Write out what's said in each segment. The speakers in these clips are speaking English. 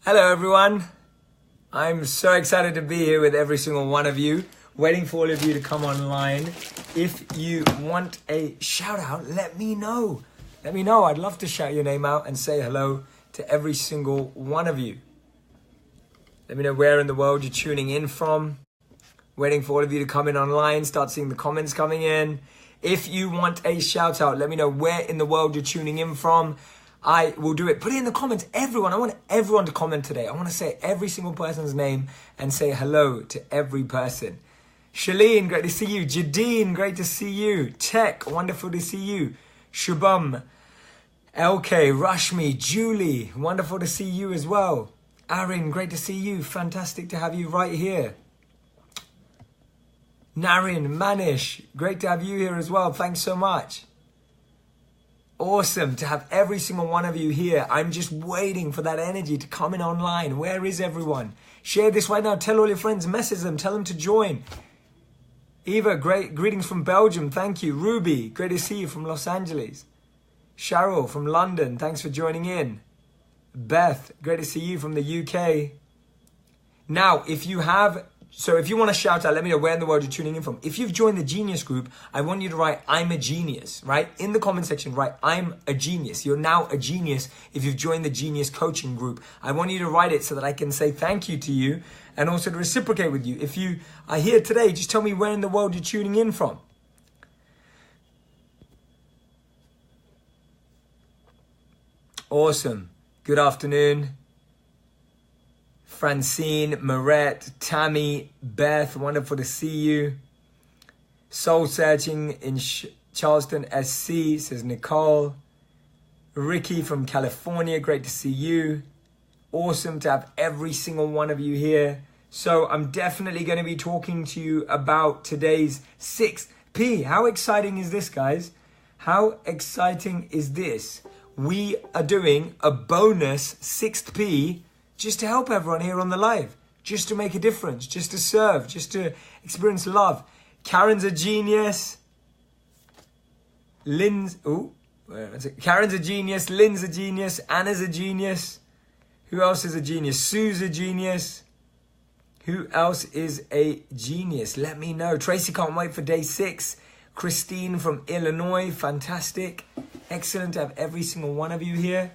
Hello everyone, I'm so excited to be here with every single one of you, waiting for all of you to come online. If you want a shout out, let me know. I'd love to shout your name out and say hello to every single one of you. Let me know where in the world you're tuning in from. Waiting for all of you to come in online, start seeing the comments coming in. If you want a shout out, let me know where in the world you're tuning in from. I will do it. Put it in the comments, everyone. I want everyone to comment today. I want to say every single person's name and say hello to every person. Shalene, great to see you. Jadine, great to see you. Tech, wonderful to see you. Shubham, LK, Rashmi, Julie, wonderful to see you as well. Aaron, great to see you. Fantastic to have you right here. Narin, Manish, great to have you here as well. Thanks so much. Awesome to have every single one of you here. I'm just waiting for that energy to come in online. Where is everyone? Share this right now. Tell all your friends, message them, tell them to join. Eva, great greetings from Belgium. Thank you. Ruby, great to see you from Los Angeles. Cheryl from London, thanks for joining in. Beth, great to see you from the UK. Now, if you want to shout out, let me know where in the world you're tuning in from. If you've joined the Genius group, I want you to write, I'm a genius, right? In the comment section, write, I'm a genius. You're now a genius if you've joined the Genius coaching group. I want you to write it so that I can say thank you to you and also to reciprocate with you. If you are here today, just tell me where in the world you're tuning in from. Awesome. Good afternoon. Francine, Marette, Tammy, Beth, wonderful to see you. Soul Searching in Charleston, SC, says Nicole. Ricky from California, great to see you. Awesome to have every single one of you here. So I'm definitely going to be talking to you about today's 6th P. How exciting is this, guys? How exciting is this? We are doing a bonus 6th P just to help everyone here on the live, just to make a difference, just to serve, just to experience love. Karen's a genius. Karen's a genius. Lynn's a genius. Anna's a genius. Who else is a genius? Sue's a genius. Who else is a genius? Let me know. Tracy can't wait for day 6. Christine from Illinois, fantastic. Excellent to have every single one of you here.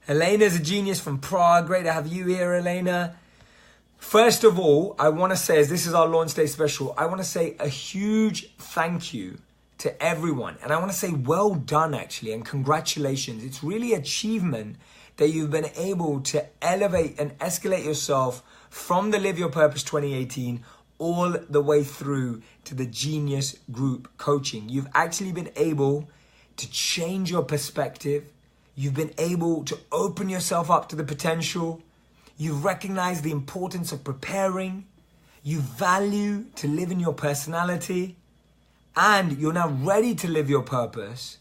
Elena's a genius from Prague. Great to have you here, Elena. First of all, I want to say, as this is our launch day special, I want to say a huge thank you to everyone. And I want to say well done, actually, and congratulations. It's really achievement that you've been able to elevate and escalate yourself from the Live Your Purpose 2018 all the way through to the Genius Group Coaching. You've actually been able to change your perspective. You've been able to open yourself up to the potential. You've recognized the importance of preparing. You value to live in your personality. And you're now ready to live your purpose.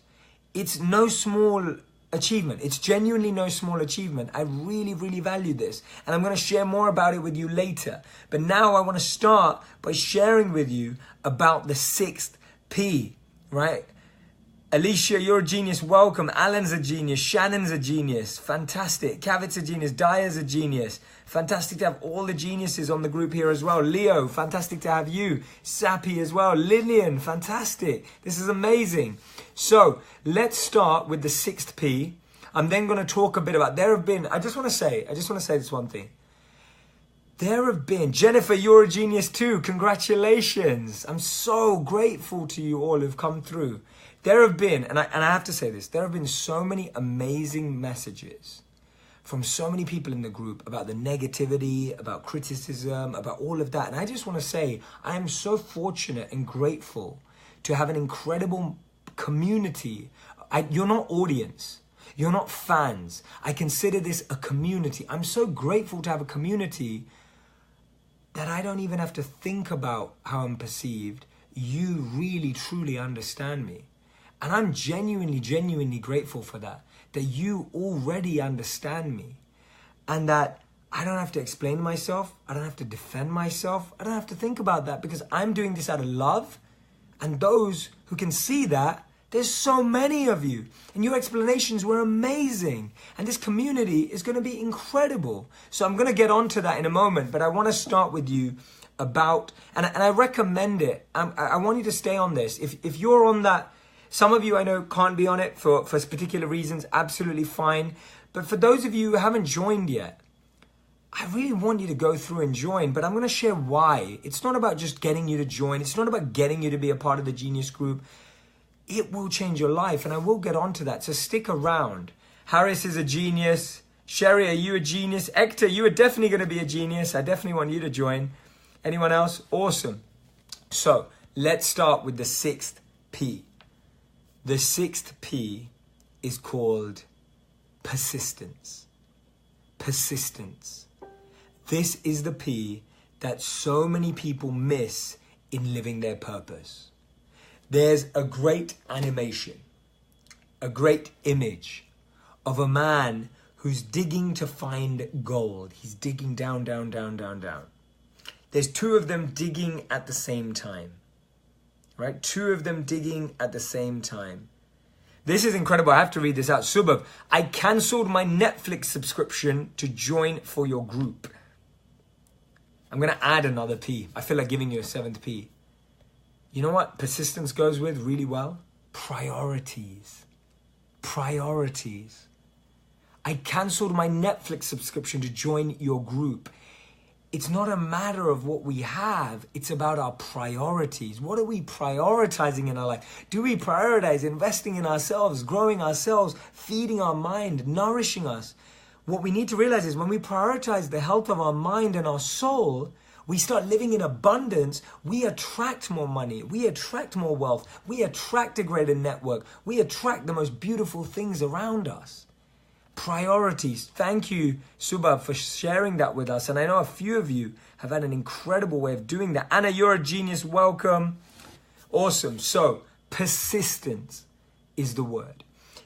It's no small achievement. It's genuinely no small achievement. I really, really value this. And I'm going to share more about it with you later. But now I want to start by sharing with you about the 6th P, right? Alicia, you're a genius. Welcome. Alan's a genius. Shannon's a genius. Fantastic. Kavit's a genius. Daya's a genius. Fantastic to have all the geniuses on the group here as well. Leo, fantastic to have you. Sappy as well. Lillian, fantastic. This is amazing. So let's start with the 6th P. I'm then going to talk a bit about, I just want to say this one thing. There have been, Jennifer, you're a genius too. Congratulations. I'm so grateful to you all who've come through. There have been, and I have to say this, there have been so many amazing messages from so many people in the group about the negativity, about criticism, about all of that. And I just want to say, I am so fortunate and grateful to have an incredible community. You're not audience. You're not fans. I consider this a community. I'm so grateful to have a community that I don't even have to think about how I'm perceived. You really, truly understand me. And I'm genuinely, genuinely grateful for that you already understand me. And that I don't have to explain myself. I don't have to defend myself. I don't have to think about that because I'm doing this out of love. And those who can see that, There's so many of you, and your explanations were amazing. And this community is going to be incredible. So I'm going to get onto that in a moment, but I want to start with you about, and I recommend it. I want you to stay on this. If you're on that, some of you I know can't be on it for particular reasons, absolutely fine. But for those of you who haven't joined yet, I really want you to go through and join, but I'm going to share why. It's not about just getting you to join. It's not about getting you to be a part of the Genius Group. It will change your life, and I will get onto that. So stick around. Harris is a genius. Sherry, are you a genius? Hector, you are definitely going to be a genius. I definitely want you to join. Anyone else? Awesome. So let's start with the 6th P. The 6th P is called persistence. Persistence. This is the P that so many people miss in living their purpose. There's a great animation, a great image of a man who's digging to find gold. He's digging down, down, down, down, down. There's two of them digging at the same time, right? Two of them digging at the same time. This is incredible. I have to read this out. Subhav, I cancelled my Netflix subscription to join for your group. I'm going to add another P. I feel like giving you a 7th P. You know what persistence goes with really well? Priorities. Priorities. I cancelled my Netflix subscription to join your group. It's not a matter of what we have. It's about our priorities. What are we prioritizing in our life? Do we prioritize investing in ourselves, growing ourselves, feeding our mind, nourishing us? What we need to realize is when we prioritize the health of our mind and our soul, we start living in abundance, we attract more money, we attract more wealth, we attract a greater network, we attract the most beautiful things around us. Priorities. Thank you, Subhav, for sharing that with us. And I know a few of you have had an incredible way of doing that. Anna, you're a genius. Welcome. Awesome. So, persistence is the word.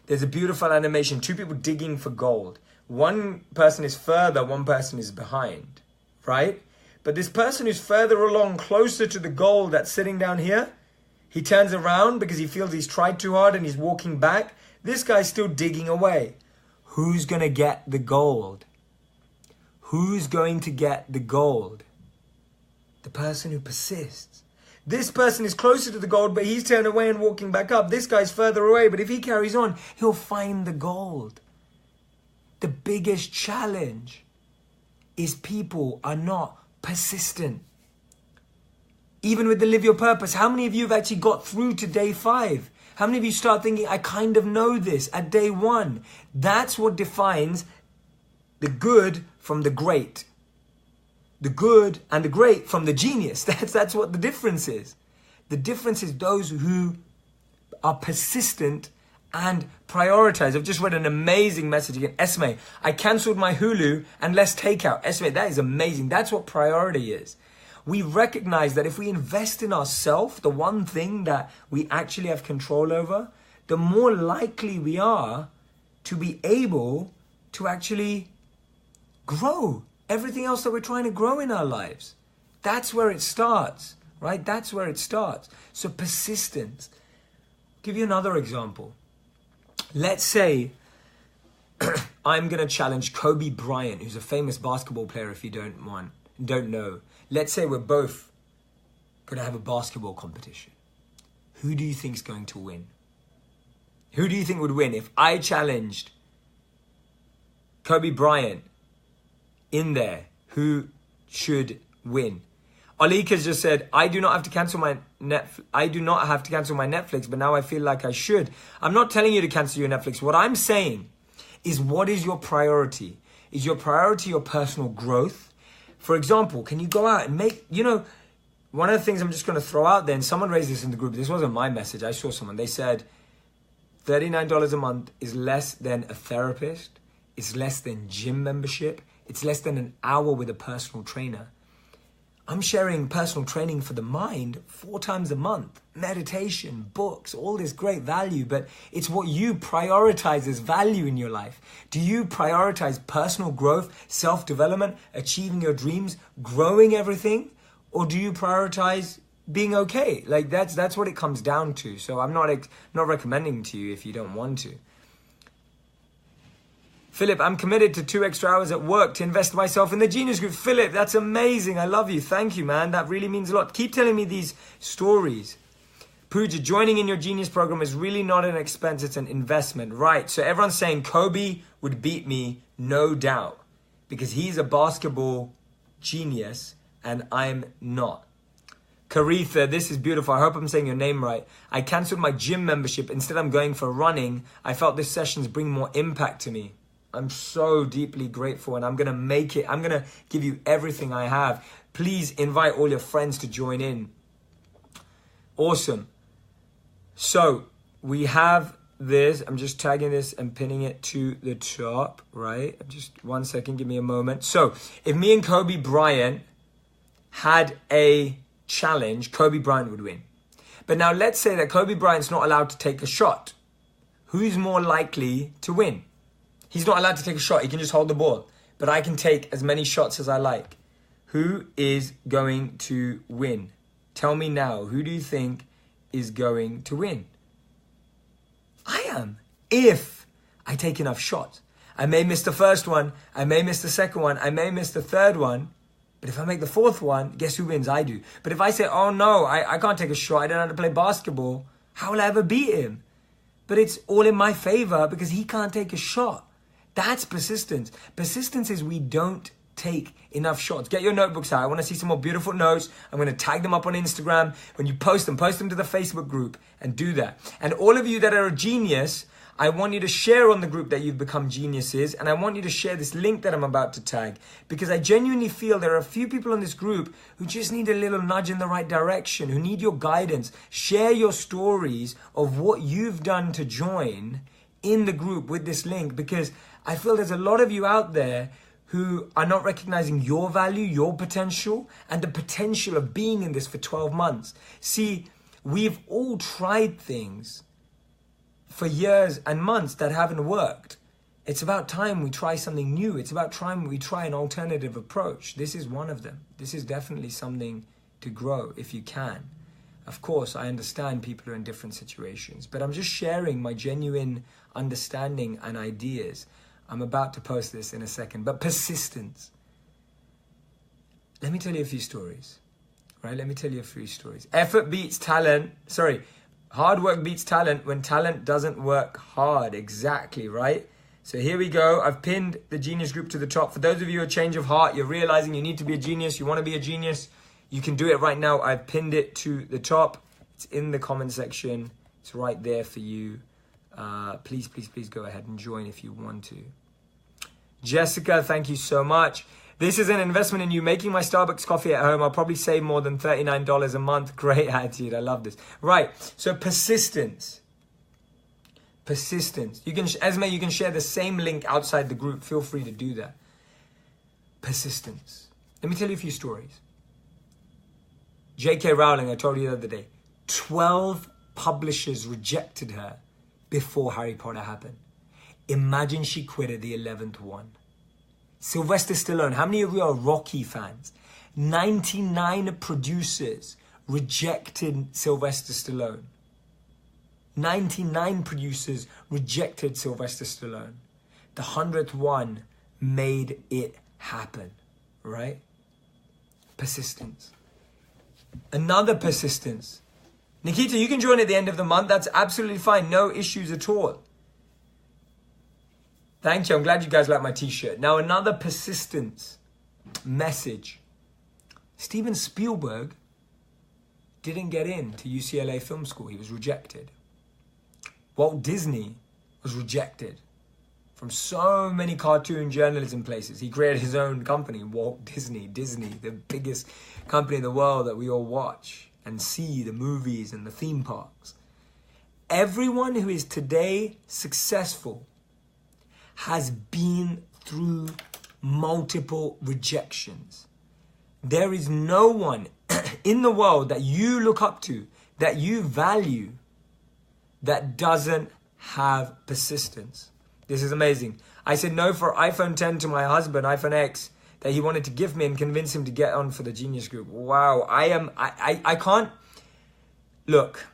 There's a beautiful animation. Two people digging for gold. One person is further, one person is behind, right? But this person who's further along, closer to the goal that's sitting down here, he turns around because he feels he's tried too hard and he's walking back. This guy's still digging away. Who's going to get the gold? Who's going to get the gold? The person who persists. This person is closer to the gold, but he's turned away and walking back up. This guy's further away, but if he carries on, he'll find the gold. The biggest challenge is people are not persistent. Even with the Live Your Purpose, how many of you have actually got through to day 5? How many of you start thinking, I kind of know this at day 1? That's what defines the good from the great. The good and the great from the genius. That's what the difference is. The difference is those who are persistent and prioritize. I've just read an amazing message again. Esme, I cancelled my Hulu and less takeout. Esme, that is amazing. That's what priority is. We recognize that if we invest in ourselves, the one thing that we actually have control over, the more likely we are to be able to actually grow everything else that we're trying to grow in our lives. That's where it starts, right? That's where it starts. So persistence. I'll give you another example. Let's say I'm going to challenge Kobe Bryant, who's a famous basketball player if you don't know. Let's say we're both going to have a basketball competition. Who do you think is going to win? Who do you think would win if I challenged Kobe Bryant in there? Who should win? Alika's just said, I do not have to cancel my Netflix, but now I feel like I should. I'm not telling you to cancel your Netflix. What I'm saying is, what is your priority? Is your priority your personal growth? For example, can you go out and make, one of the things I'm just going to throw out there, and someone raised this in the group. This wasn't my message. I saw someone. They said, $39 a month is less than a therapist. It's less than gym membership. It's less than an hour with a personal trainer. I'm sharing personal training for the mind 4 times a month. Meditation, books, all this great value, but it's what you prioritize as value in your life. Do you prioritize personal growth, self-development, achieving your dreams, growing everything? Or do you prioritize being okay. Like that's what it comes down to. So I'm not recommending to you if you don't want to. Philip, I'm committed to 2 extra hours at work to invest myself in the Genius Group. Philip, that's amazing. I love you. Thank you, man. That really means a lot. Keep telling me these stories. Pooja, joining in your Genius program is really not an expense. It's an investment. Right. So everyone's saying Kobe would beat me, no doubt, because he's a basketball genius and I'm not. Caritha, this is beautiful. I hope I'm saying your name right. I cancelled my gym membership. Instead, I'm going for running. I felt this sessions bring more impact to me. I'm so deeply grateful and I'm going to make it. I'm going to give you everything I have. Please invite all your friends to join in. Awesome. So we have this. I'm just tagging this and pinning it to the top, right? Just 1 second. Give me a moment. So if me and Kobe Bryant had a challenge, Kobe Bryant would win. But now let's say that Kobe Bryant's not allowed to take a shot. Who's more likely to win? He's not allowed to take a shot. He can just hold the ball. But I can take as many shots as I like. Who is going to win? Tell me now. Who do you think is going to win? I am. If I take enough shots. I may miss the first one. I may miss the second one. I may miss the third one. But if I make the fourth one, guess who wins? I do. But if I say, oh no, I can't take a shot. I don't know how to play basketball. How will I ever beat him? But it's all in my favor because he can't take a shot. That's persistence. Persistence is we don't take enough shots. Get your notebooks out. I want to see some more beautiful notes. I'm going to tag them up on Instagram. When you post them to the Facebook group and do that. And all of you that are a genius, I want you to share on the group that you've become geniuses. And I want you to share this link that I'm about to tag. Because I genuinely feel there are a few people in this group who just need a little nudge in the right direction, who need your guidance. Share your stories of what you've done to join in the group with this link, because I feel there's a lot of you out there who are not recognizing your value, your potential, and the potential of being in this for 12 months. See, we've all tried things for years and months that haven't worked. It's about time we try something new. It's about time we try an alternative approach. This is one of them. This is definitely something to grow if you can. Of course, I understand people are in different situations, but I'm just sharing my genuine understanding and ideas. I'm about to post this in a second, but persistence. Let me tell you a few stories, right? Let me tell you a few stories. Effort beats talent. Hard work beats talent when talent doesn't work hard. Exactly, right? So here we go. I've pinned the Genius Group to the top. For those of you who are change of heart, you're realizing you need to be a genius, you want to be a genius, you can do it right now. I've pinned it to the top. It's in the comment section. It's right there for you. Please go ahead and join if you want to. Jessica, thank you so much. This is an investment in you. Making my Starbucks coffee at home, I'll probably save more than $39 a month. Great attitude. I love this. Right. So persistence. Persistence. You can, Esme, you can share the same link outside the group. Feel free to do that. Persistence. Let me tell you a few stories. J.K. Rowling, I told you the other day, 12 publishers rejected her before Harry Potter happened. Imagine she quit at the 11th one. Sylvester Stallone, how many of you are Rocky fans? 99 producers rejected Sylvester Stallone. 99 producers rejected Sylvester Stallone. The 100th one made it happen, right? Persistence. Another persistence. Nikita, you can join at the end of the month. That's absolutely fine. No issues at all. Thank you. I'm glad you guys like my t-shirt. Now, another persistence message. Steven Spielberg didn't get into UCLA Film School. He was rejected. Walt Disney was rejected from so many cartoon journalism places. He created his own company, Walt Disney. Disney, the biggest company in the world that we all watch and see the movies and the theme parks. Everyone who is today successful has been through multiple rejections. There is no one in the world that you look up to, that you value, that doesn't have persistence. This is amazing. I said no for iPhone 10 to my husband, iPhone X, that he wanted to give me and convince him to get on for the Genius Group. Wow, I can't, look,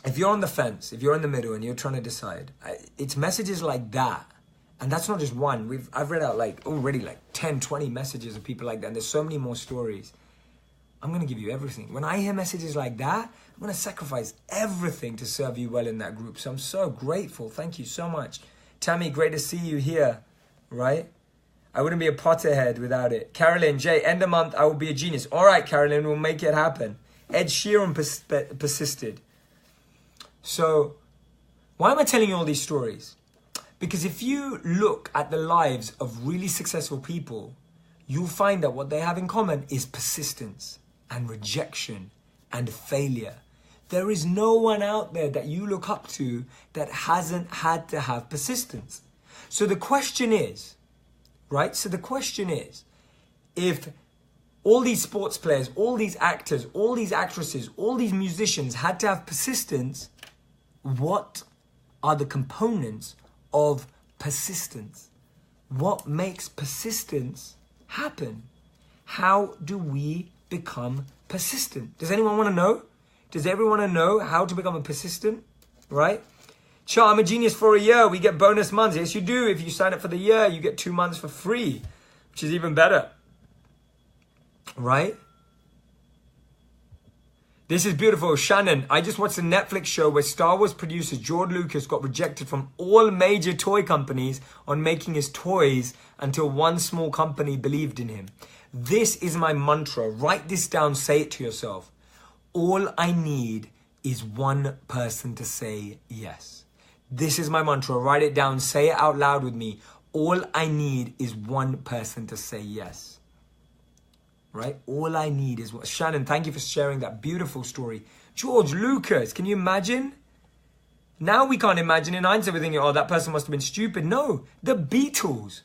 if you're on the fence, if you're in the middle and you're trying to decide, it's messages like that. And that's not just one. I've read out already 10, 20 messages of people like that. And there's so many more stories. I'm going to give you everything. When I hear messages like that, I'm going to sacrifice everything to serve you well in that group. So I'm so grateful. Thank you so much. Tammy, great to see you here, right? I wouldn't be a Potterhead without it. Carolyn, Jay, end of month, I will be a genius. All right, Carolyn, we'll make it happen. Ed Sheeran persisted. So why am I telling you all these stories? Because if you look at the lives of really successful people, you'll find that what they have in common is persistence and rejection and failure. There is no one out there that you look up to that hasn't had to have persistence. So the question is, right? So the question is, if all these sports players, all these actors, all these actresses, all these musicians had to have persistence, what are the components of persistence? What makes persistence happen? How do we become persistent? Does anyone want to know? Does everyone want to know how to become a persistent? Right? Sure, I'm a genius for a year. We get bonus months. Yes, you do. If you sign up for the year, you get 2 months for free, which is even better. Right? This is beautiful. Shannon, I just watched a Netflix show where Star Wars producer George Lucas got rejected from all major toy companies on making his toys until one small company believed in him. This is my mantra. Write this down. Say it to yourself. All I need is one person to say yes. This is my mantra. Write it down. Say it out loud with me. All I need is one person to say yes. Right? All I need is what. Shannon, thank you for sharing that beautiful story. George Lucas, can you imagine? Now we can't imagine. In hindsight, we're thinking, oh, that person must have been stupid. No, the Beatles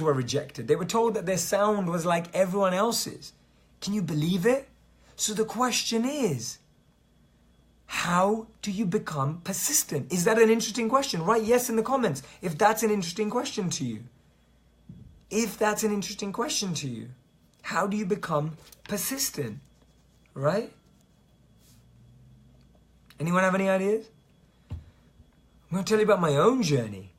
were rejected. They were told that their sound was like everyone else's. Can you believe it? So the question is, how do you become persistent? Is that an interesting question? Write yes in the comments if that's an interesting question to you. If that's an interesting question to you. How do you become persistent? Right? Anyone have any ideas? I'm going to tell you about my own journey.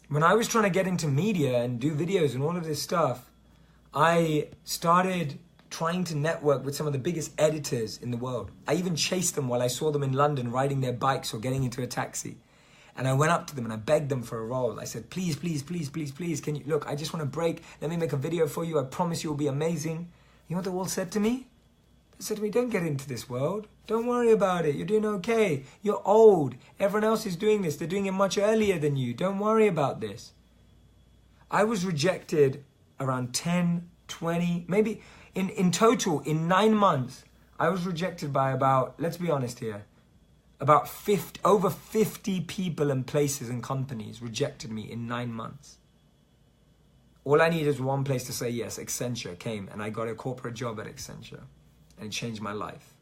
When I was trying to get into media and do videos and all of this stuff, I started trying to network with some of the biggest editors in the world. I even chased them while I saw them in London riding their bikes or getting into a taxi. And I went up to them and I begged them for a role. I said, please, please, please, please, please, can you, look, I just want to break. Let me make a video for you. I promise you will be amazing. You know what they all said to me? They said to me, don't get into this world. Don't worry about it. You're doing okay. You're old. Everyone else is doing this. They're doing it much earlier than you. Don't worry about this. I was rejected around 10, 20, maybe in total, in 9 months, I was rejected by about, let's be honest here, about over 50 people and places and companies rejected me in 9 months. All I needed was one place to say yes. Accenture came and I got a corporate job at Accenture and it changed my life.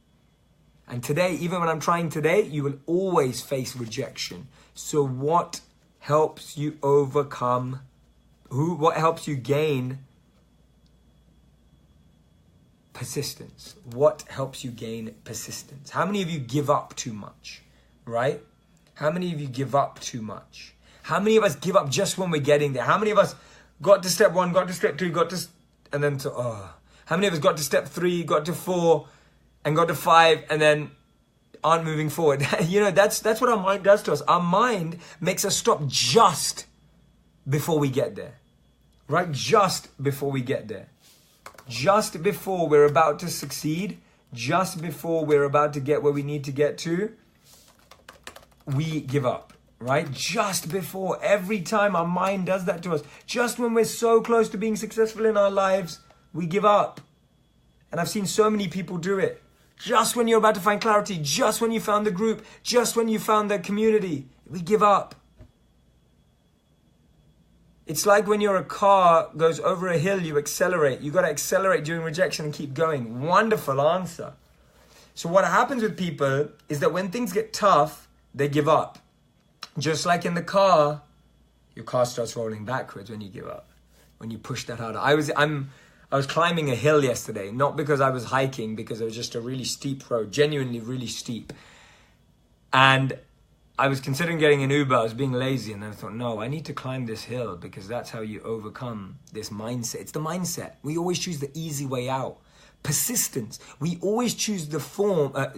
And today, even when I'm trying today, you will always face rejection. So what helps you overcome, what helps you gain persistence? What helps you gain persistence? How many of you give up too much, right? How many of you give up too much? How many of us give up just when we're getting there? How many of us got to step 1, got to step 2, and then how many of us got to step 3, got to 4, and got to 5, and then aren't moving forward? You know, that's what our mind does to us. Our mind makes us stop just before we get there, right? Just before we get there. Just before we're about to succeed, just before we're about to get where we need to get to, we give up, right? Just before, every time our mind does that to us, just when we're so close to being successful in our lives, we give up. And I've seen so many people do it. Just when you're about to find clarity, just when you found the group, just when you found the community, we give up. It's like when your car goes over a hill, you accelerate. You got to accelerate during rejection and keep going. Wonderful answer. So what happens with people is that when things get tough, they give up. Just like in the car, your car starts rolling backwards when you give up. when you push that harder. I was climbing a hill yesterday, not because I was hiking, because it was just a really steep road, genuinely really steep. And I was considering getting an Uber. I was being lazy, and then I thought, no, I need to climb this hill, because that's how you overcome this mindset. It's the mindset. We always choose the easy way out. Persistence. We always choose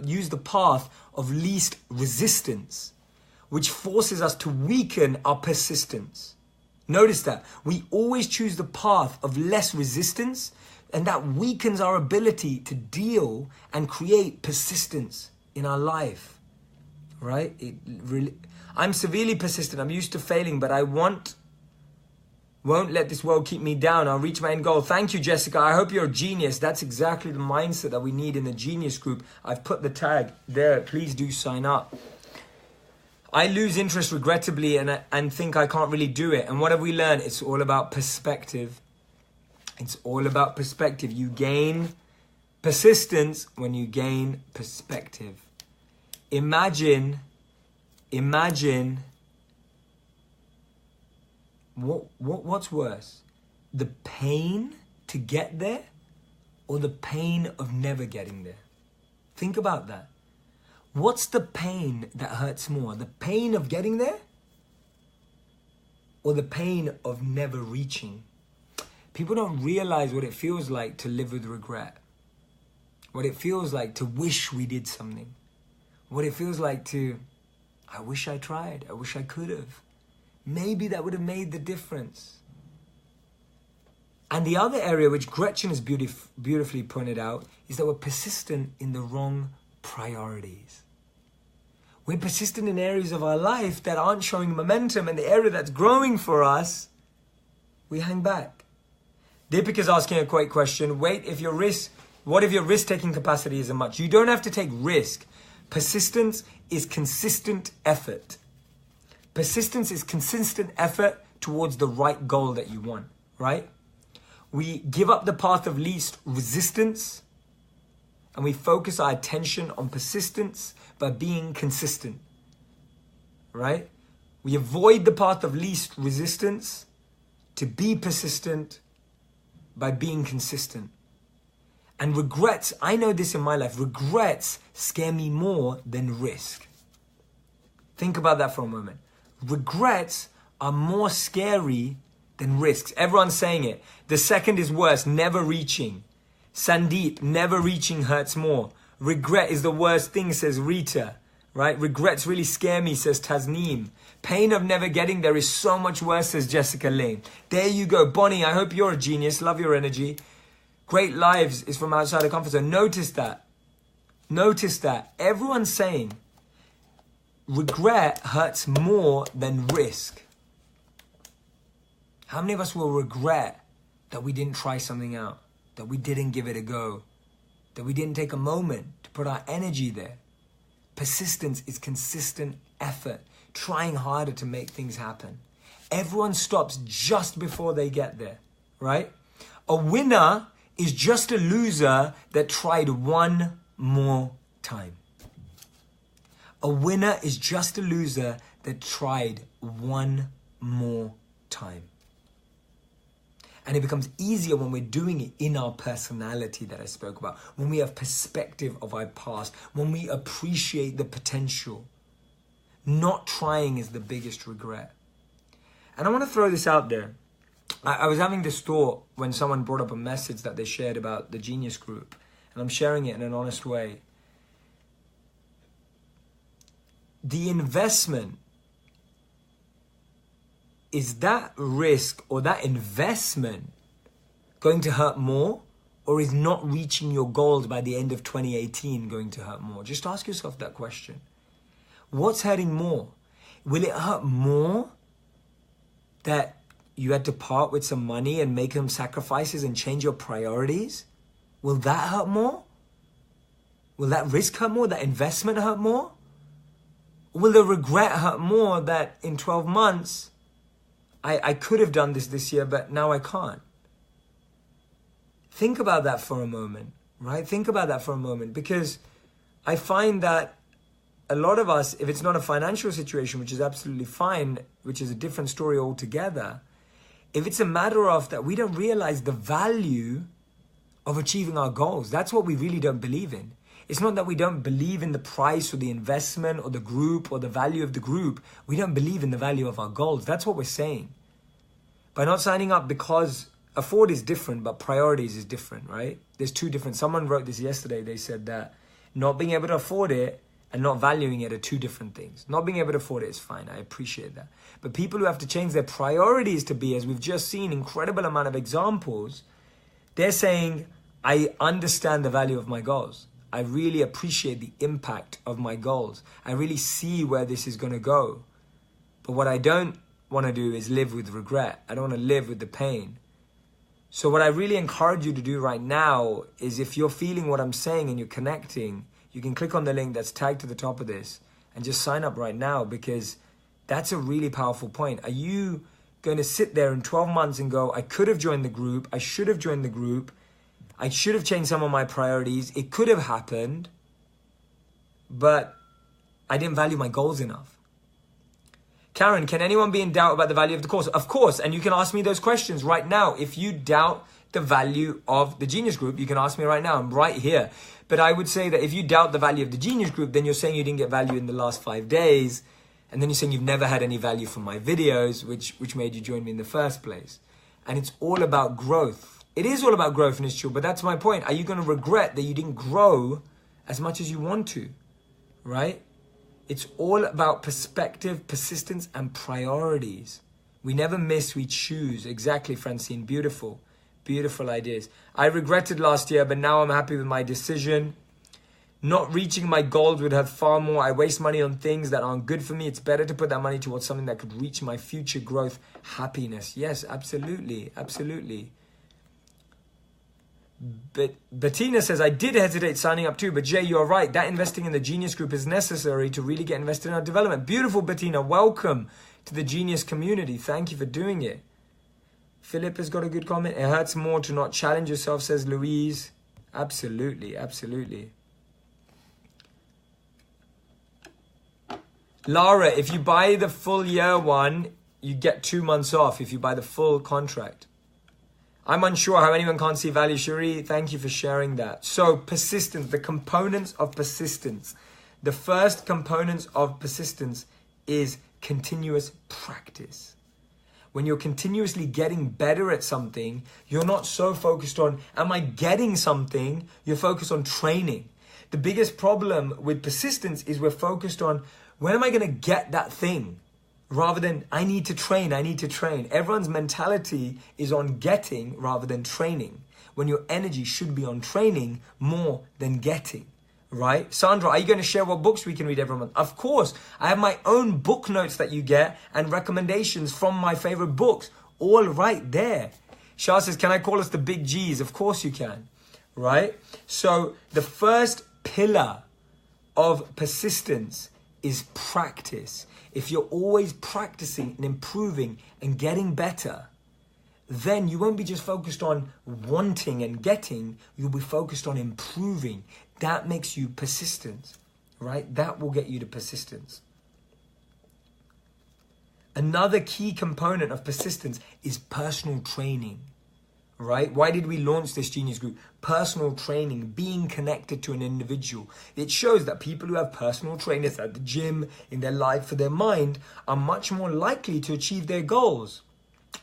use the path of least resistance, which forces us to weaken our persistence. Notice that. We always choose the path of less resistance, and that weakens our ability to deal and create persistence in our life. Right? I'm severely persistent. I'm used to failing, but I won't let this world keep me down. I'll reach my end goal. Thank you, Jessica. I hope you're a genius. That's exactly the mindset that we need in the Genius Group. I've put the tag there. Please do sign up. I lose interest regrettably and think I can't really do it. And what have we learned? It's all about perspective. It's all about perspective. You gain persistence when you gain perspective. Imagine what's worse? The pain to get there or the pain of never getting there? Think about that. What's the pain that hurts more? The pain of getting there or the pain of never reaching? People don't realize what it feels like to live with regret. What it feels like to wish we did something. What it feels like to, I wish I tried. I wish I could have. Maybe that would have made the difference. And the other area, which Gretchen has beautifully pointed out, is that we're persistent in the wrong priorities. We're persistent in areas of our life that aren't showing momentum, and the area that's growing for us, we hang back. Deepik is asking a great question. What if your risk-taking capacity isn't much? You don't have to take risk. Persistence is consistent effort. Persistence is consistent effort towards the right goal that you want, right? We give up the path of least resistance and we focus our attention on persistence by being consistent, right? We avoid the path of least resistance to be persistent by being consistent. And regrets, I know this in my life, regrets scare me more than risk. Think about that for a moment. Regrets are more scary than risks. Everyone's saying it. The second is worse, never reaching. Sandeep, never reaching hurts more. Regret is the worst thing, says Rita. Right? Regrets really scare me, says Tasneem. Pain of never getting there is so much worse, says Jessica Lane. There you go. Bonnie, I hope you're a genius. Love your energy. Great lives is from outside the comfort zone. Notice that. Notice that. Everyone's saying regret hurts more than risk. How many of us will regret that we didn't try something out? That we didn't give it a go? That we didn't take a moment to put our energy there? Persistence is consistent effort, trying harder to make things happen. Everyone stops just before they get there, right? A winner is just a loser that tried one more time. A winner is just a loser that tried one more time. And it becomes easier when we're doing it in our personality that I spoke about, when we have perspective of our past, when we appreciate the potential. Not trying is the biggest regret. And I want to throw this out there. I was having this thought when someone brought up a message that they shared about the Genius Group, and I'm sharing it in an honest way. The investment, is that risk or that investment going to hurt more, or is not reaching your goals by the end of 2018 going to hurt more? Just ask yourself that question. What's hurting more? Will it hurt more that you had to part with some money and make some sacrifices and change your priorities? Will that hurt more? Will that risk hurt more? That investment hurt more? Will the regret hurt more that in 12 months, I could have done this year, but now I can't? Think about that for a moment, right? Think about that for a moment, because I find that a lot of us, if it's not a financial situation, which is absolutely fine, which is a different story altogether, if it's a matter of that we don't realize the value of achieving our goals, that's what we really don't believe in. It's not that we don't believe in the price or the investment or the group or the value of the group. We don't believe in the value of our goals. That's what we're saying. By not signing up, because afford is different, but priorities is different, right? There's two different. Someone wrote this yesterday. They said that not being able to afford it and not valuing it are two different things. Not being able to afford it is fine. I appreciate that. But people who have to change their priorities to be, as we've just seen, incredible amount of examples, they're saying, I understand the value of my goals. I really appreciate the impact of my goals. I really see where this is going to go. But what I don't want to do is live with regret. I don't want to live with the pain. So what I really encourage you to do right now is, if you're feeling what I'm saying and you're connecting, you can click on the link that's tagged to the top of this and just sign up right now, because that's a really powerful point. Are you going to sit there in 12 months and go, I could have joined the group, I should have joined the group, I should have changed some of my priorities, it could have happened, but I didn't value my goals enough? Karen, can anyone be in doubt about the value of the course? Of course, and you can ask me those questions right now. If you doubt the value of the Genius Group, you can ask me right now. I'm right here. But I would say that if you doubt the value of the Genius Group, then you're saying you didn't get value in the last 5 days. And then you're saying you've never had any value from my videos, which made you join me in the first place. And it's all about growth. It is all about growth, and it's true, but that's my point. Are you going to regret that you didn't grow as much as you want to, right? It's all about perspective, persistence, and priorities. We never miss, we choose. Exactly, Francine. Beautiful. Beautiful ideas. I regretted last year, but now I'm happy with my decision. Not reaching my goals would have far more. I waste money on things that aren't good for me. It's better to put that money towards something that could reach my future growth, happiness. Yes, absolutely. Absolutely. But Bettina says, I did hesitate signing up too, but Jay, you're right. That investing in the Genius Group is necessary to really get invested in our development. Beautiful, Bettina. Welcome to the Genius community. Thank you for doing it. Philip has got a good comment. It hurts more to not challenge yourself, says Louise. Absolutely, absolutely. Lara, if you buy the full year one, you get 2 months off if you buy the full contract. I'm unsure how anyone can't see value. Cherie, thank you for sharing that. So persistence, the components of persistence. The first components of persistence is continuous practice. When you're continuously getting better at something, you're not so focused on, am I getting something? You're focused on training. The biggest problem with persistence is we're focused on, when am I going to get that thing? Rather than, I need to train, I need to train. Everyone's mentality is on getting rather than training, when your energy should be on training more than getting, right? Sandra, are you going to share what books we can read every month? Of course. I have my own book notes that you get and recommendations from my favorite books, all right there. Shah says, can I call us the big G's? Of course you can, right? So the first pillar of persistence is practice. If you're always practicing and improving and getting better, then you won't be just focused on wanting and getting, you'll be focused on improving. That makes you persistent, right? That will get you to persistence. Another key component of persistence is personal training, right? Why did we launch this Genius Group? Personal training, being connected to an individual. It shows that people who have personal trainers at the gym, in their life, for their mind, are much more likely to achieve their goals.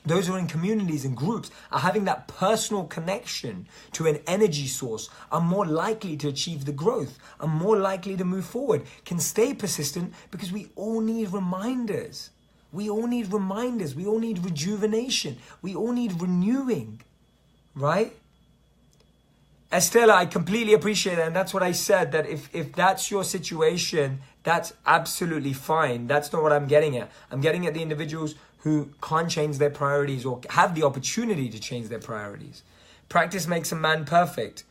Those who are in communities and groups are having that personal connection to an energy source, are more likely to achieve the growth, are more likely to move forward, can stay persistent, because we all need reminders. We all need reminders. We all need rejuvenation. We all need renewing. Right? Estella, I completely appreciate that. And that's what I said, that if that's your situation, that's absolutely fine. That's not what I'm getting at. I'm getting at the individuals who can't change their priorities or have the opportunity to change their priorities. Practice makes a man perfect.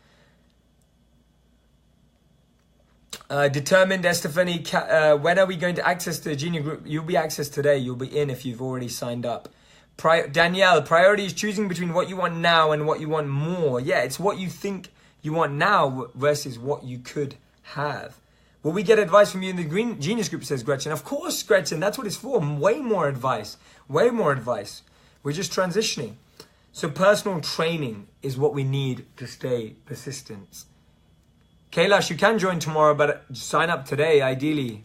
Determined, Estefany, when are we going to access the Genius Group? You'll be accessed today. You'll be in if you've already signed up. Danielle, priority is choosing between what you want now and what you want more. Yeah, it's what you think you want now versus what you could have. Will we get advice from you in the Genius Group, says Gretchen. Of course, Gretchen, that's what it's for. Way more advice. Way more advice. We're just transitioning. So personal training is what we need to stay persistent. Kailash, you can join tomorrow, but sign up today, ideally.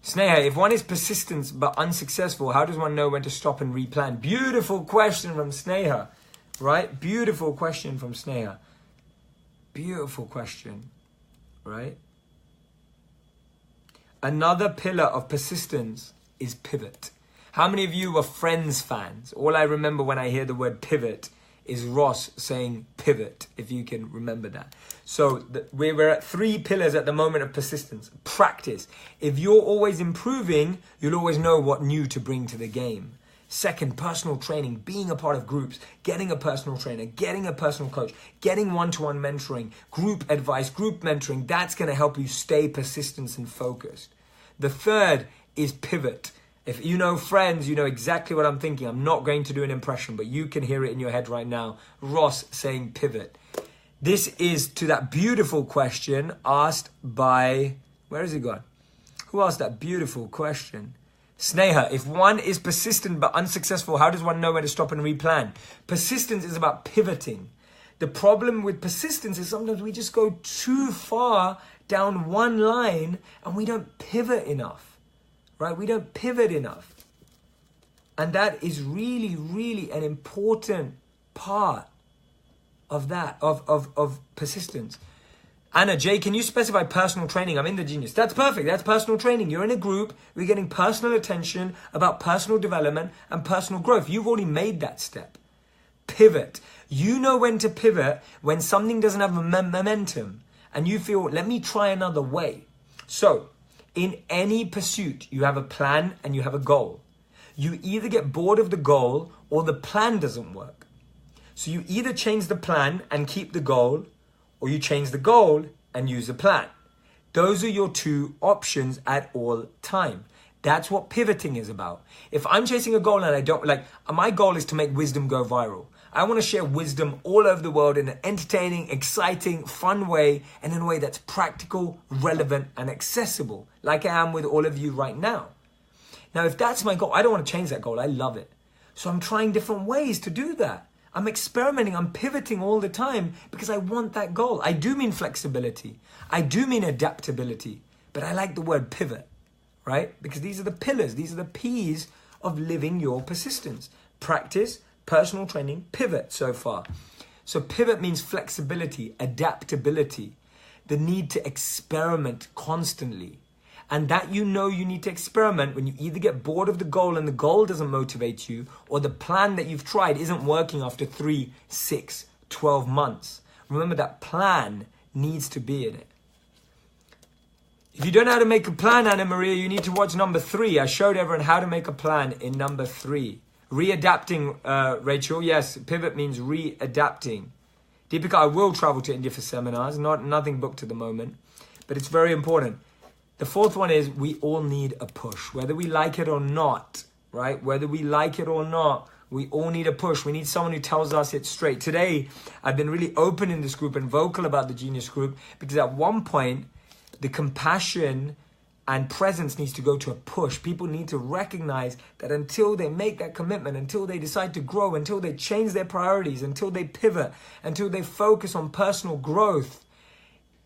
Sneha, if one is persistent but unsuccessful, how does one know when to stop and replan? Beautiful question from Sneha, right? Beautiful question from Sneha. Beautiful question, right? Another pillar of persistence is pivot. How many of you were Friends fans? All I remember when I hear the word pivot is Ross saying pivot, if you can remember that. So we're at 3 pillars at the moment of persistence. Practice. If you're always improving, you'll always know what new to bring to the game. Second, personal training, being a part of groups, getting a personal trainer, getting a personal coach, getting one-to-one mentoring, group advice, group mentoring. That's going to help you stay persistent and focused. The third is pivot. If you know Friends, you know exactly what I'm thinking. I'm not going to do an impression, but you can hear it in your head right now. Ross saying pivot. This is to that beautiful question asked by, where has he gone? Who asked that beautiful question? Sneha, if one is persistent but unsuccessful, how does one know when to stop and replan? Persistence is about pivoting. The problem with persistence is sometimes we just go too far down one line and we don't pivot enough, right? We don't pivot enough. And that is really, really an important part of that, of persistence. Anna, Jay, can you specify personal training? I'm in the Genius. That's perfect. That's personal training. You're in a group. We're getting personal attention about personal development and personal growth. You've already made that step. Pivot. You know when to pivot when something doesn't have momentum and you feel, let me try another way. So in any pursuit, you have a plan and you have a goal. You either get bored of the goal or the plan doesn't work. So you either change the plan and keep the goal, or you change the goal and use a plan. Those are your 2 options at all time. That's what pivoting is about. If I'm chasing a goal and I don't, my goal is to make wisdom go viral. I want to share wisdom all over the world in an entertaining, exciting, fun way, and in a way that's practical, relevant, and accessible, like I am with all of you right now. Now, if that's my goal, I don't want to change that goal. I love it. So I'm trying different ways to do that. I'm experimenting, I'm pivoting all the time because I want that goal. I do mean flexibility. I do mean adaptability, but I like the word pivot, right? Because these are the pillars, these are the P's of living your persistence. Practice, personal training, pivot so far. So pivot means flexibility, adaptability, the need to experiment constantly. And that you need to experiment when you either get bored of the goal and the goal doesn't motivate you, or the plan that you've tried isn't working after 3, 6, 12 months. Remember that plan needs to be in it. If you don't know how to make a plan, Anna Maria, you need to watch number 3. I showed everyone how to make a plan in number 3. Readapting, Rachel. Yes, pivot means readapting. Deepika, I will travel to India for seminars. Nothing booked at the moment, but it's very important. The 4th one is we all need a push, whether we like it or not, right? Whether we like it or not, we all need a push. We need someone who tells us it straight. Today, I've been really open in this group and vocal about the Genius Group because at one point, the compassion and presence needs to go to a push. People need to recognize that until they make that commitment, until they decide to grow, until they change their priorities, until they pivot, until they focus on personal growth,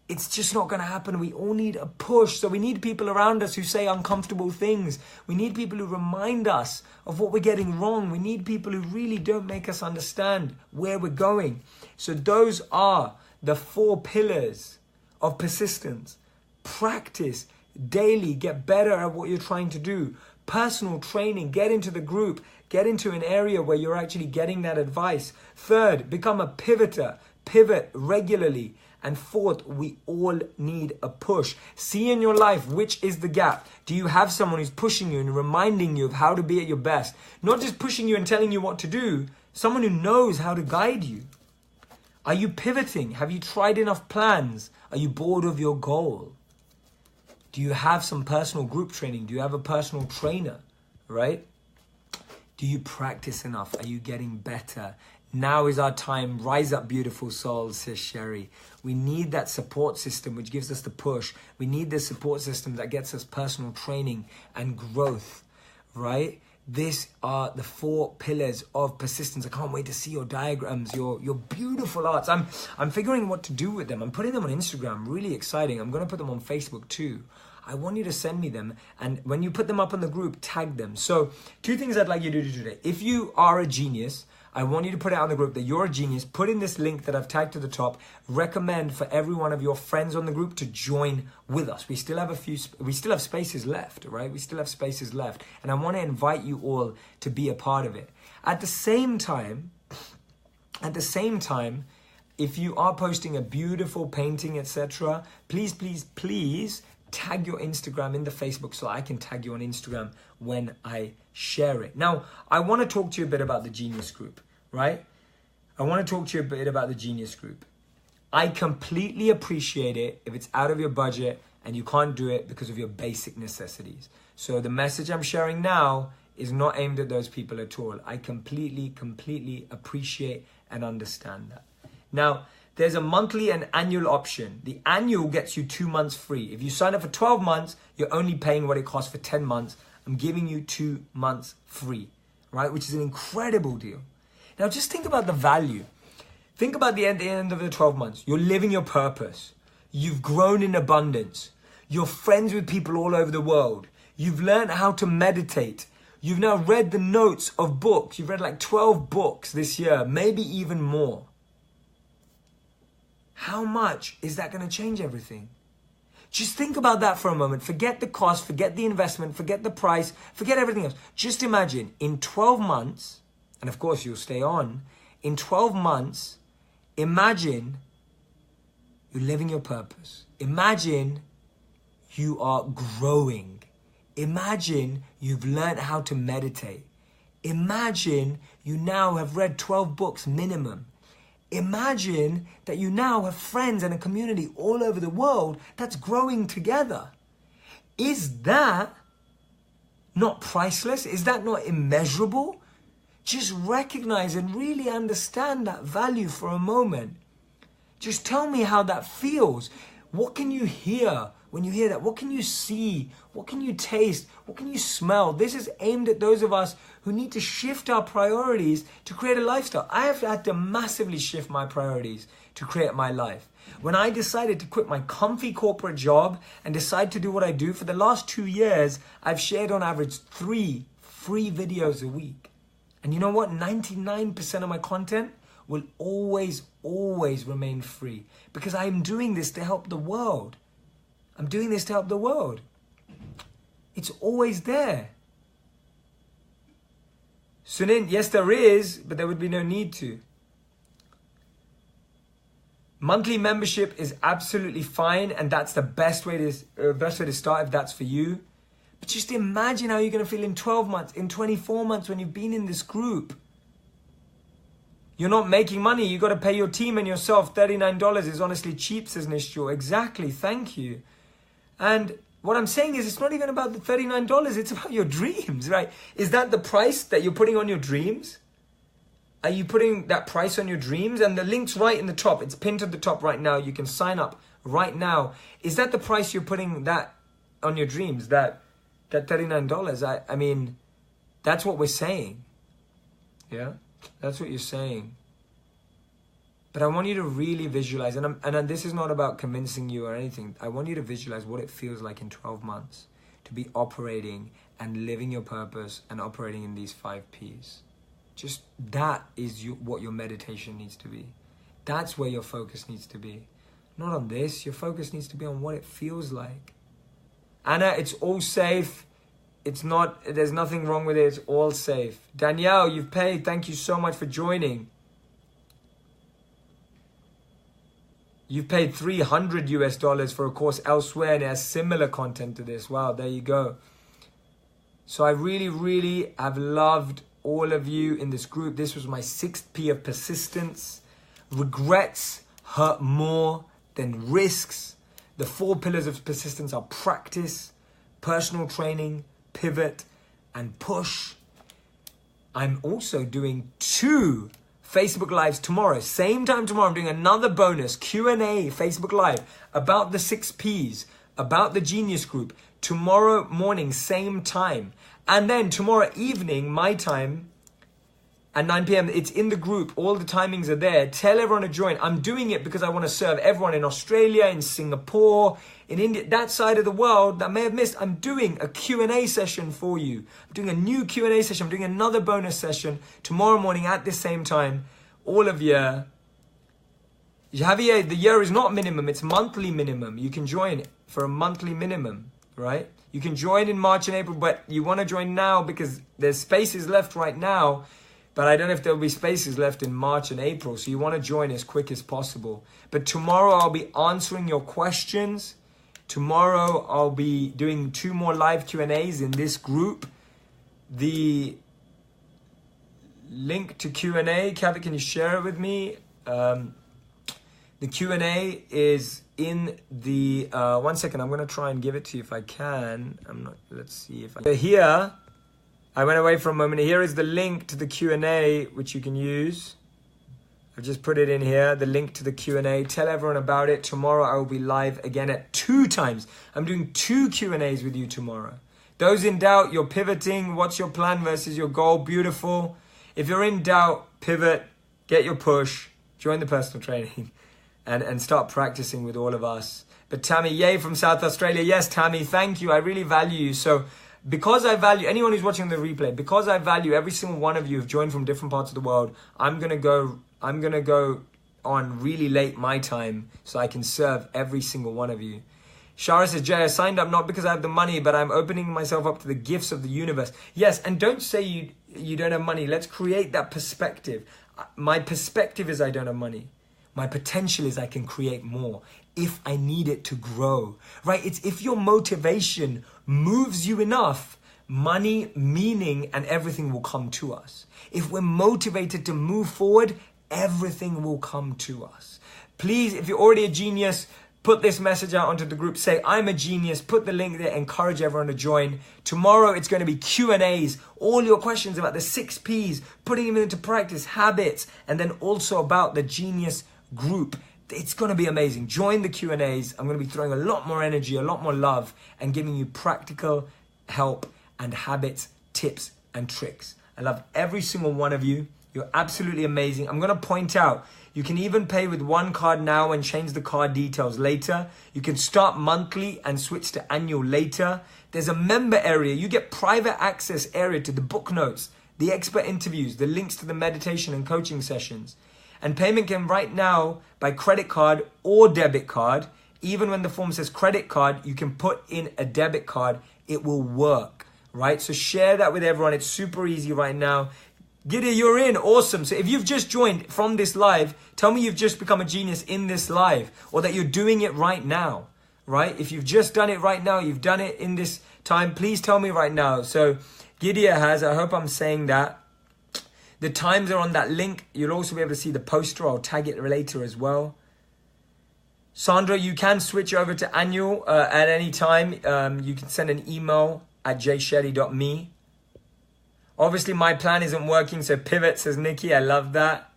it's just not going to happen. We all need a push. So we need people around us who say uncomfortable things. We need people who remind us of what we're getting wrong. We need people who really don't make us understand where we're going. So those are the 4 pillars of persistence. Practice daily, get better at what you're trying to do. Personal training, get into the group, get into an area where you're actually getting that advice. 3rd, become a pivoter, pivot regularly. And 4th, we all need a push. See in your life, which is the gap. Do you have someone who's pushing you and reminding you of how to be at your best? Not just pushing you and telling you what to do, someone who knows how to guide you. Are you pivoting? Have you tried enough plans? Are you bored of your goal? Do you have some personal group training? Do you have a personal trainer, right? Do you practice enough? Are you getting better? Now is our time. Rise up, beautiful souls, says Sherry. We need that support system which gives us the push. We need the support system that gets us personal training and growth, right? These are the 4 pillars of persistence. I can't wait to see your diagrams, your beautiful arts. I'm figuring what to do with them. I'm putting them on Instagram, really exciting. I'm going to put them on Facebook too. I want you to send me them, and when you put them up in the group, tag them. So 2 things I'd like you to do today. If you are a genius, I want you to put it out in the group that you're a genius. Put in this link that I've tagged to the top. Recommend for every one of your friends on the group to join with us. We still have spaces left, right? We still have spaces left. And I want to invite you all to be a part of it. At the same time, if you are posting a beautiful painting, etc., please tag your Instagram in the Facebook so I can tag you on Instagram when I share it. Now, I want to talk to you a bit about the Genius Group, right? I want to talk to you a bit about the Genius Group. I completely appreciate it if it's out of your budget and you can't do it because of your basic necessities. So the message I'm sharing now is not aimed at those people at all. I completely appreciate and understand that. Now, there's a monthly and annual option. The annual gets you 2 months free. If you sign up for 12 months, you're only paying what it costs for 10 months. I'm giving you 2 months free, right? Which is an incredible deal. Now, just think about the value. Think about the end of the 12 months. You're living your purpose. You've grown in abundance. You're friends with people all over the world. You've learned how to meditate. You've now read the notes of books. You've read like 12 books this year, maybe even more. How much is that going to change everything? Just think about that for a moment. Forget the cost, forget the investment, forget the price, forget everything else. Just imagine in 12 months, and of course you'll stay on, in 12 months, imagine you're living your purpose. Imagine you are growing. Imagine you've learned how to meditate. Imagine you now have read 12 books minimum. Imagine that you now have friends and a community all over the world that's growing together. Is that not priceless? Is that not immeasurable? Just recognize and really understand that value for a moment. Just tell me how that feels. What can you hear when you hear that? What can you see? What can you taste? What can you smell? This is aimed at those of us who need to shift our priorities to create a lifestyle. I have had to massively shift my priorities to create my life. When I decided to quit my comfy corporate job and decide to do what I do, for the last 2 years, I've shared on average 3 free videos a week. And you know what? 99% of my content will always remain free because I am doing this to help the world. I'm doing this to help the world. It's always there. Sunin, yes, there is, but there would be no need to. Monthly membership is absolutely fine, and that's the best way to start if that's for you. But just imagine how you're going to feel in 12 months, in 24 months when you've been in this group. You're not making money. You got to pay your team and yourself. $39 is honestly cheap, says Nishjo. Exactly. Thank you. And what I'm saying is it's not even about the $39. It's about your dreams, right? Is that the price that you're putting on your dreams? Are you putting that price on your dreams? And the link's right in the top. It's pinned to the top right now. You can sign up right now. Is that the price you're putting that on your dreams? That $39? I mean, that's what we're saying. Yeah? That's what you're saying. But I want you to really visualize, and this is not about convincing you or anything. I want you to visualize what it feels like in 12 months to be operating and living your purpose and operating in these 5 Ps. Just that is what your meditation needs to be. That's where your focus needs to be. Not on this. Your focus needs to be on what it feels like. Anna, it's all safe. It's not, there's nothing wrong with it. It's all safe. Danielle, you've paid. Thank you so much for joining. You've paid $300 for a course elsewhere and it has similar content to this. Wow, there you go. So I really have loved all of you in this group. This was my 6th P of persistence. Regrets hurt more than risks. The 4 pillars of persistence are practice, personal training, pivot, and push. I'm also doing 2 Facebook Lives tomorrow. Same time tomorrow, I'm doing another bonus Q&A Facebook Live about the 6 Ps. about the Genius Group tomorrow morning, same time. And then tomorrow evening, my time, at 9 p.m. It's in the group. All the timings are there. Tell everyone to join. I'm doing it because I want to serve everyone in Australia, in Singapore, in India, that side of the world that may have missed. I'm doing a Q&A session for you. I'm doing a new Q&A session. I'm doing another bonus session tomorrow morning at the same time. All of you. Javier, the year is not minimum. It's monthly minimum. You can join for a monthly minimum, right? You can join in March and April, but you want to join now because there's spaces left right now. But I don't know if there'll be spaces left in March and April. So you want to join as quick as possible. But tomorrow I'll be answering your questions. Tomorrow I'll be doing 2 more live Q&As in this group. The link to Q&A, Kavit, can you share it with me? The Q&A is in the, 1 second, I'm going to try and give it to you if I can. Let's see if I, here. I went away for a moment. Here is the link to the Q&A, which you can use. I've just put it in here, the link to the Q&A. Tell everyone about it. Tomorrow I will be live again at 2 times. I'm doing 2 Q&As with you tomorrow. Those in doubt, you're pivoting. What's your plan versus your goal? Beautiful. If you're in doubt, pivot, get your push, join the personal training, and start practicing with all of us. But Tammy, yay from South Australia. Yes, Tammy, thank you. I really value you. So, because I value anyone who's watching the replay, because I value every single one of you who've joined from different parts of the world, I'm gonna go on really late my time so I can serve every single one of you. Shara says, Jay, I signed up not because I have the money, but I'm opening myself up to the gifts of the universe. Yes, and don't say you don't have money. Let's create that perspective. My perspective is I don't have money. My potential is I can create more if I need it to grow, right? It's if your motivation moves you enough, money, meaning, and everything will come to us. If we're motivated to move forward, everything will come to us. Please, if you're already a genius, put this message out onto the group. Say, I'm a genius. Put the link there. Encourage everyone to join. Tomorrow, it's going to be Q&As. All your questions about the 6 Ps, putting them into practice, habits, and then also about the Genius Group. It's going to be amazing. Join the Q&As. I'm going to be throwing a lot more energy, a lot more love, and giving you practical help and habits, tips, and tricks. I love every single one of you. You're absolutely amazing. I'm going to point out, you can even pay with one card now and change the card details later. You can start monthly and switch to annual later. There's a member area. You get private access area to the book notes, the expert interviews, the links to the meditation and coaching sessions. And payment can right now by credit card or debit card. Even when the form says credit card, you can put in a debit card. It will work, right? So share that with everyone. It's super easy right now. Giddy, you're in. Awesome. So if you've just joined from this live, tell me you've just become a genius in this live or that you're doing it right now, right? If you've just done it right now, you've done it in this time, please tell me right now. So Giddy has, I hope I'm saying that. The times are on that link. You'll also be able to see the poster. I'll tag it later as well. Sandra, you can switch over to annual at any time. You can send an email at jshetty.me. Obviously, my plan isn't working, so pivot, says Nikki. I love that.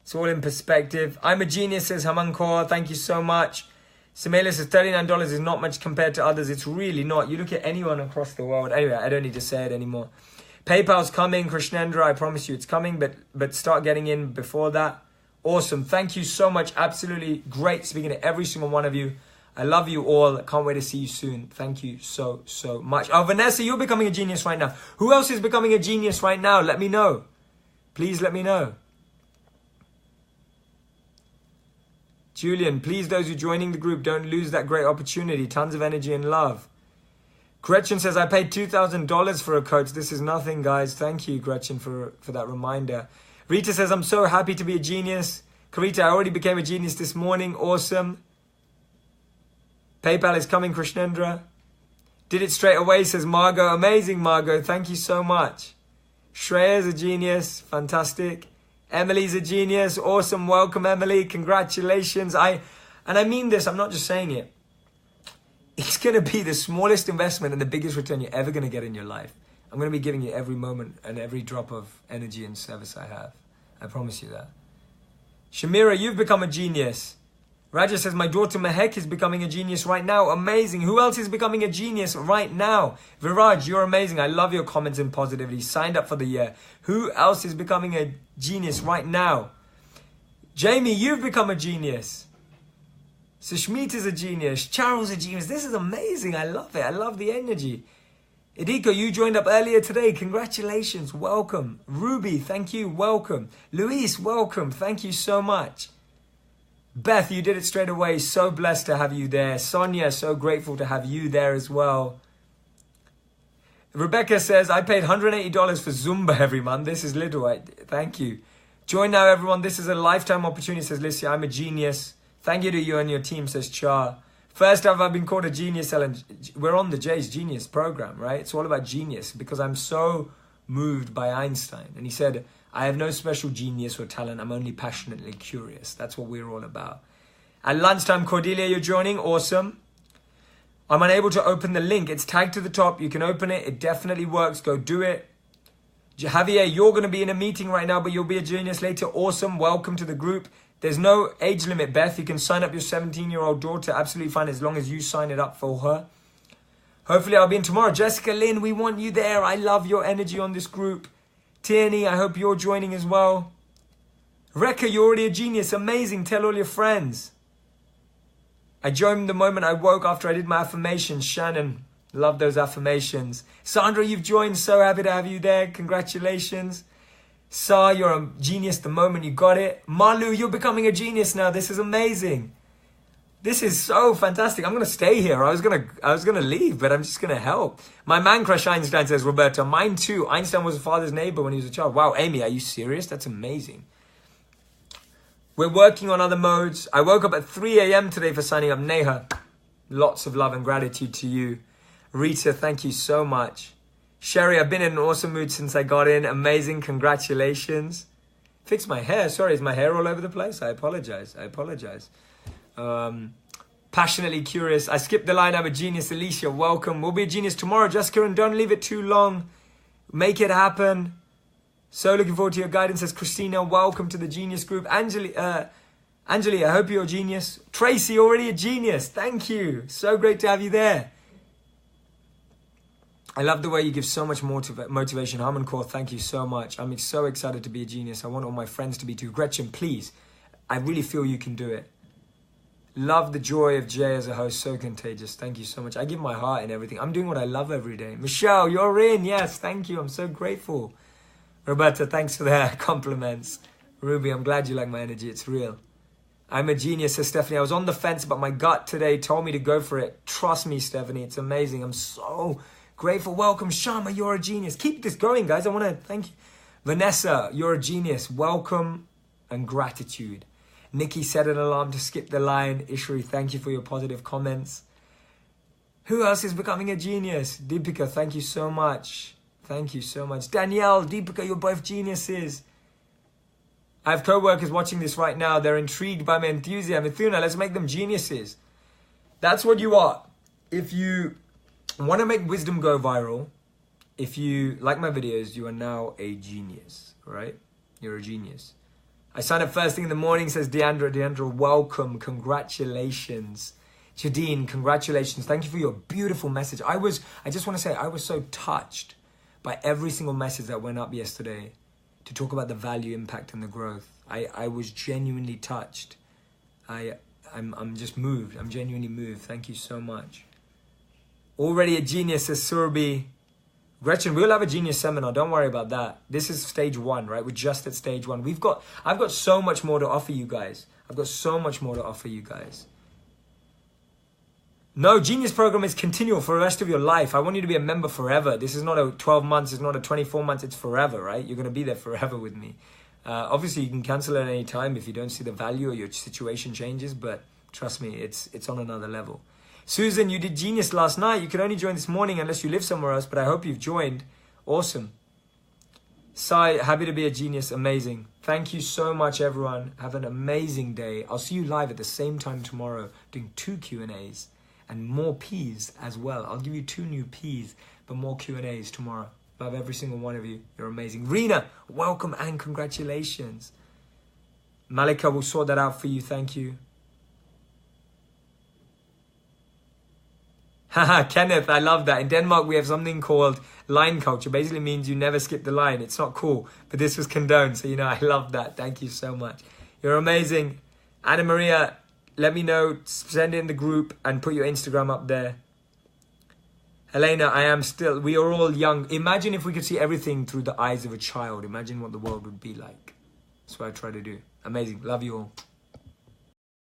It's all in perspective. I'm a genius, says Hamankor. Thank you so much. Samela says $39 is not much compared to others. It's really not. You look at anyone across the world. Anyway, I don't need to say it anymore. PayPal's coming, Krishnendra. I promise you it's coming, but start getting in before that. Awesome. Thank you so much. Absolutely great speaking to every single one of you. I love you all. I can't wait to see you soon. Thank you so, so much. Oh, Vanessa, you're becoming a genius right now. Who else is becoming a genius right now? Let me know. Please let me know. Julian, please, those who are joining the group, don't lose that great opportunity. Tons of energy and love. Gretchen says, I paid $2,000 for a coach. This is nothing, guys. Thank you, Gretchen, for that reminder. Rita says, I'm so happy to be a genius. Karita, I already became a genius this morning. Awesome. PayPal is coming, Krishnendra. Did it straight away, says Margot. Amazing, Margot. Thank you so much. Shreya's a genius. Fantastic. Emily's a genius. Awesome. Welcome, Emily. Congratulations. And I mean this. I'm not just saying it. It's going to be the smallest investment and the biggest return you're ever going to get in your life. I'm going to be giving you every moment and every drop of energy and service I have. I promise you that. Shamira, you've become a genius. Raja says, my daughter Mehek is becoming a genius right now. Amazing. Who else is becoming a genius right now? Viraj, you're amazing. I love your comments and positivity. Signed up for the year. Who else is becoming a genius right now? Jamie, you've become a genius. Sushmeet is a genius. Charles is a genius. This is amazing. I love it. I love the energy. Idiko, you joined up earlier today. Congratulations. Welcome. Ruby, thank you. Welcome. Luis, welcome. Thank you so much. Beth, you did it straight away. So blessed to have you there. Sonia, so grateful to have you there as well. Rebecca says, I paid $180 for Zumba every month. This is little. Thank you. Join now, everyone. This is a lifetime opportunity, says Licia. I'm a genius. Thank you to you and your team, says Char. First time I've been called a genius, Ellen. We're on the Jay's Genius program, right? It's all about genius because I'm so moved by Einstein. And he said, I have no special genius or talent. I'm only passionately curious. That's what we're all about. At lunchtime, Cordelia, you're joining. Awesome. I'm unable to open the link. It's tagged to the top. You can open it. It definitely works. Go do it. Javier, you're going to be in a meeting right now, but you'll be a genius later. Awesome. Welcome to the group. There's no age limit, Beth. You can sign up your 17-year-old daughter. Absolutely fine as long as you sign it up for her. Hopefully I'll be in tomorrow. Jessica Lynn, we want you there. I love your energy on this group. Tierney, I hope you're joining as well. Rekha, you're already a genius. Amazing. Tell all your friends. I joined the moment I woke after I did my affirmations. Shannon, love those affirmations. Sandra, you've joined. So happy to have you there. Congratulations. Sa, you're a genius the moment you got it. Malu, you're becoming a genius now. This is amazing. This is so fantastic. I'm going to stay here. I was going to leave, but I'm just going to help. My man crush Einstein, says Roberta. Mine too. Einstein was a father's neighbor when he was a child. Wow, Amy, are you serious? That's amazing. We're working on other modes. I woke up at 3 a.m. today for signing up. Neha, lots of love and gratitude to you. Rita, thank you so much. Sherry, I've been in an awesome mood since I got in. Amazing. Congratulations. Fix my hair. Sorry, is my hair all over the place? I apologize. Passionately curious. I skipped the line. I'm a genius. Alicia, welcome. We'll be a genius tomorrow, Jessica, and don't leave it too long. Make it happen. So looking forward to your guidance, says Christina. Welcome to the genius group. Anjali, I hope you're a genius. Tracy, already a genius. Thank you. So great to have you there. I love the way you give so much motivation. Harmon Kaur, thank you so much. I'm so excited to be a genius. I want all my friends to be too. Gretchen, please. I really feel you can do it. Love the joy of Jay as a host. So contagious. Thank you so much. I give my heart and everything. I'm doing what I love every day. Michelle, you're in. Yes, thank you. I'm so grateful. Roberta, thanks for the compliments. Ruby, I'm glad you like my energy. It's real. I'm a genius, says Stephanie. I was on the fence, but my gut today told me to go for it. Trust me, Stephanie. It's amazing. I'm so grateful. Welcome, Shama. You're a genius. Keep this going, guys. I want to thank you. Vanessa, you're a genius. Welcome and gratitude. Nikki set an alarm to skip the line. Ishri, thank you for your positive comments. Who else is becoming a genius? Deepika, thank you so much. Thank you so much. Danielle, Deepika, you're both geniuses. I have co-workers watching this right now. They're intrigued by my enthusiasm. Mithuna, let's make them geniuses. That's what you are. If you want to make wisdom go viral, if you like my videos, you are now a genius, right? You're a genius. I signed up first thing in the morning, says Deandra. Deandra, welcome. Congratulations. Jadine, congratulations. Thank you for your beautiful message. I just want to say, I was so touched by every single message that went up yesterday to talk about the value, impact, and the growth. I was genuinely touched. I'm just moved. I'm genuinely moved. Thank you so much. Already a genius, says Surbi. Gretchen, we'll have a genius seminar. Don't worry about that. This is stage 1, right? We're just at stage 1. I've got so much more to offer you guys. No, Genius program is continual for the rest of your life. I want you to be a member forever. This is not a 12 months. It's not a 24 months. It's forever, right? You're going to be there forever with me. Obviously, you can cancel at any time if you don't see the value or your situation changes. But trust me, it's on another level. Susan, you did Genius last night. You could only join this morning unless you live somewhere else. But I hope you've joined. Awesome. Sai, happy to be a genius. Amazing. Thank you so much, everyone. Have an amazing day. I'll see you live at the same time tomorrow doing 2 Q&As. And more P's as well. I'll give you 2 new P's, but more Q&As tomorrow. Love every single one of you. You're amazing. Rena, welcome and congratulations. Malika will sort that out for you. Thank you. Haha, Kenneth, I love that. In Denmark, we have something called line culture. Basically means you never skip the line. It's not cool, but this was condoned. So, I love that. Thank you so much. You're amazing. Anna Maria, let me know. Send it in the group and put your Instagram up there. Helena, we are all young. Imagine if we could see everything through the eyes of a child. Imagine what the world would be like. That's what I try to do. Amazing. Love you all.